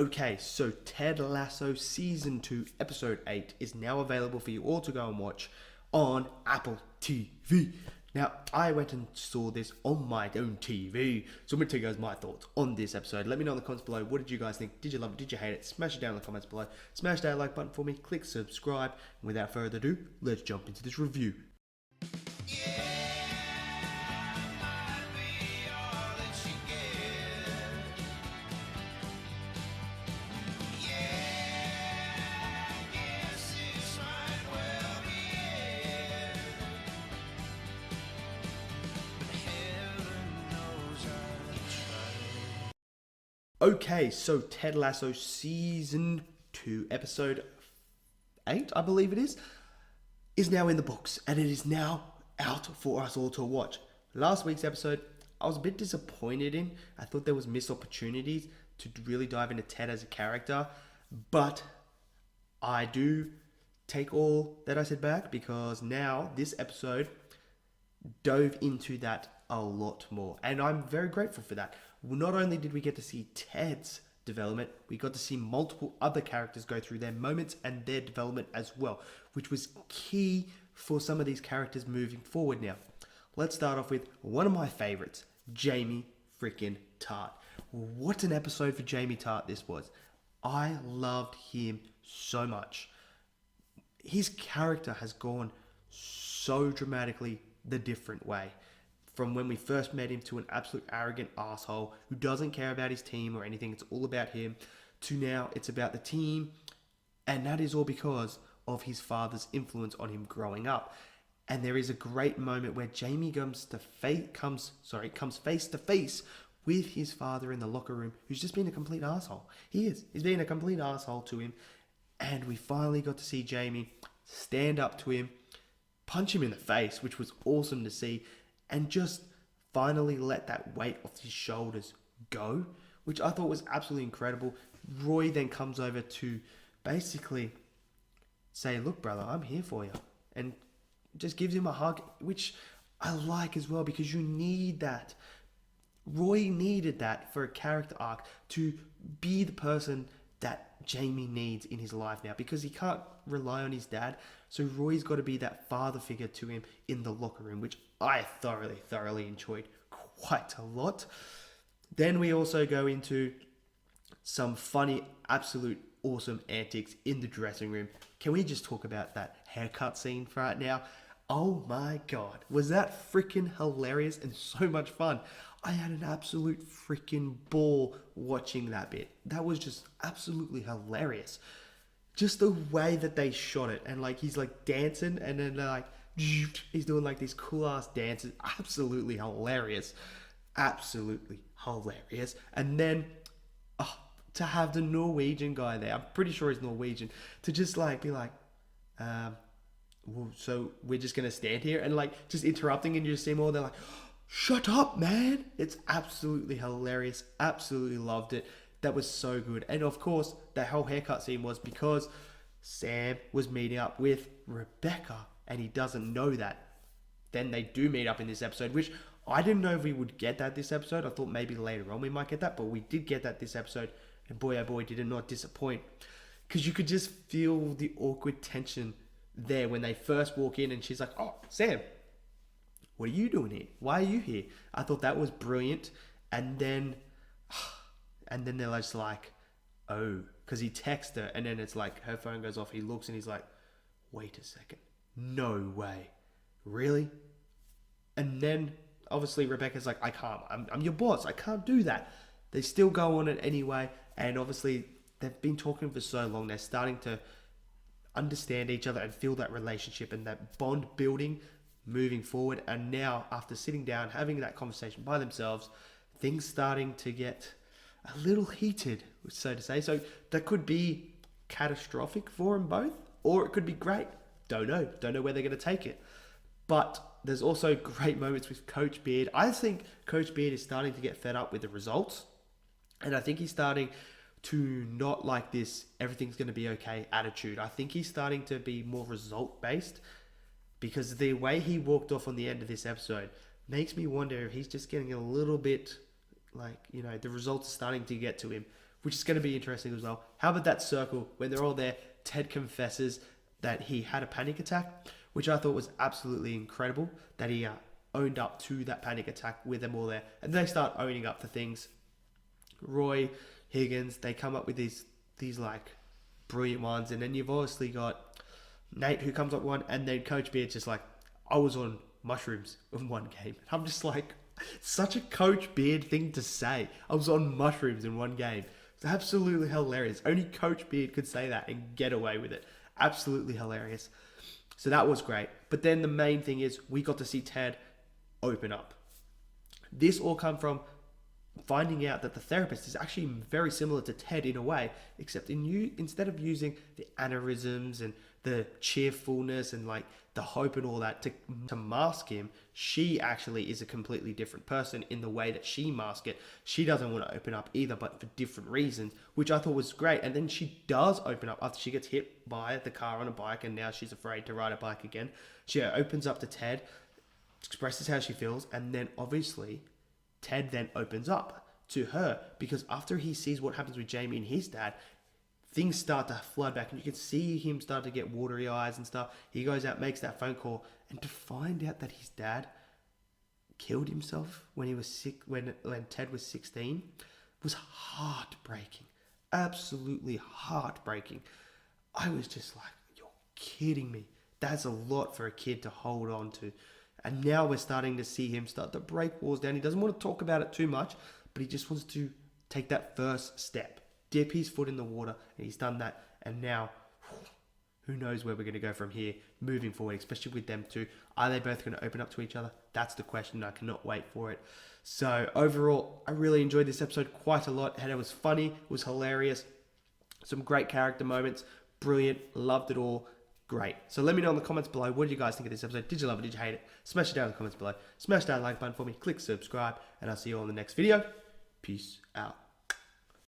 Okay, so Ted Lasso Season 2, Episode 8 is now available for you all to go and watch on Apple TV. Now, I went and saw this on my own TV, so I'm going to tell you guys my thoughts on this episode. Let me know in the comments below, what did you guys think? Did you love it? Did you hate it? Smash it down in the comments below. Smash that like button for me, click subscribe, and without further ado, let's jump into this review. Okay, so Ted Lasso Season 2, Episode 8, I believe it is now in the books, and it is now out for us all to watch. Last week's episode, I was a bit disappointed in. I thought there was missed opportunities to really dive into Ted as a character, but I do take all that I said back, because now this episode dove into that a lot more, and I'm very grateful for that. Not only did we get to see Ted's development, we got to see multiple other characters go through their moments and their development as well, which was key for some of these characters moving forward. Now, let's start off with one of my favorites, Jamie freaking Tart. What an episode for Jamie Tart this was. I loved him so much. His character has gone so dramatically the different way. From when we first met him to an absolute arrogant asshole who doesn't care about his team or anything, it's all about him, to now it's about the team, and that is all because of his father's influence on him growing up. And there is a great moment where Jamie comes face to face with his father in the locker room, who's just been a complete asshole. He's being a complete asshole to him, and we finally got to see Jamie stand up to him, punch him in the face, which was awesome to see, and just finally let that weight off his shoulders go, which I thought was absolutely incredible. Roy then comes over to basically say, look, brother, I'm here for you, and just gives him a hug, which I like as well, because you need that. Roy needed that for a character arc to be the person that Jamie needs in his life now, because he can't rely on his dad. So Roy's got to be that father figure to him in the locker room, which I thoroughly enjoyed quite a lot. Then we also go into some funny, absolute awesome antics in the dressing room. Can we just talk about that haircut scene right now? Oh my God, was that freaking hilarious and so much fun. I had an absolute freaking ball watching that bit. That was just absolutely hilarious. Just the way that they shot it, and like he's like dancing, and then like he's doing like these cool ass dances. Absolutely hilarious. Absolutely hilarious. And then to have the Norwegian guy there, I'm pretty sure he's Norwegian, to just like be like, well, so we're just gonna stand here, and like just interrupting, and you just see them all, they're like, shut up, man. It's absolutely hilarious. Absolutely loved it. That was so good. And of course, that whole haircut scene was because Sam was meeting up with Rebecca, and he doesn't know that. Then they do meet up in this episode, which I didn't know if we would get that this episode. I thought maybe later on we might get that, but we did get that this episode. And boy, oh boy, did it not disappoint. Because you could just feel the awkward tension there when they first walk in, and she's like, oh, Sam, what are you doing here? Why are you here? I thought that was brilliant. And then they're just like, oh, because he texts her, and then it's like her phone goes off. He looks, and he's like, wait a second. No way. Really? And then obviously Rebecca's like, I can't. I'm your boss. I can't do that. They still go on it anyway. And obviously they've been talking for so long. They're starting to understand each other and feel that relationship and that bond building moving forward. And now, after sitting down, having that conversation by themselves, things starting to get a little heated, so to say. So that could be catastrophic for them both, or it could be great. Don't know where they're going to take it. But there's also great moments with Coach Beard. I think Coach Beard is starting to get fed up with the results, and I think he's starting to not like this everything's going to be okay attitude. I think he's starting to be more result based, because the way he walked off on the end of this episode makes me wonder if he's just getting a little bit like, the results are starting to get to him, which is going to be interesting as well. How about that circle when they're all there? Ted confesses that he had a panic attack, which I thought was absolutely incredible, that he owned up to that panic attack with them all there. And they start owning up to things. Roy, Higgins, they come up with these like brilliant ones. And then you've obviously got Nate who comes up with one, and then Coach Beard's just like, I was on mushrooms in one game. And I'm just like, such a Coach Beard thing to say. I was on mushrooms in one game. It's absolutely hilarious. Only Coach Beard could say that and get away with it. Absolutely hilarious. So that was great. But then the main thing is we got to see Ted open up. This all come from finding out that the therapist is actually very similar to Ted in a way, except instead of using the aneurysms and the cheerfulness and like the hope and all that to mask him, she actually is a completely different person in the way that she masks it. She doesn't want to open up either, but for different reasons, which I thought was great. And then she does open up after she gets hit by the car on a bike, and now she's afraid to ride a bike again. She opens up to Ted, expresses how she feels, and then obviously Ted then opens up to her, because after he sees what happens with Jamie and his dad, things start to flood back, and you can see him start to get watery eyes and stuff. He goes out, makes that phone call, and to find out that his dad killed himself when he was sick, when Ted was 16, was heartbreaking. Absolutely heartbreaking. I was just like, you're kidding me. That's a lot for a kid to hold on to. And now we're starting to see him start to break walls down. He doesn't want to talk about it too much, but he just wants to take that first step, dip his foot in the water, and he's done that. And now, who knows where we're going to go from here, moving forward, especially with them two. Are they both going to open up to each other? That's the question. I cannot wait for it. So overall, I really enjoyed this episode quite a lot. And it was funny. It was hilarious. Some great character moments. Brilliant. Loved it all. Great. So let me know in the comments below, what did you guys think of this episode? Did you love it? Did you hate it? Smash it down in the comments below. Smash that like button for me. Click subscribe. And I'll see you all in the next video. Peace out.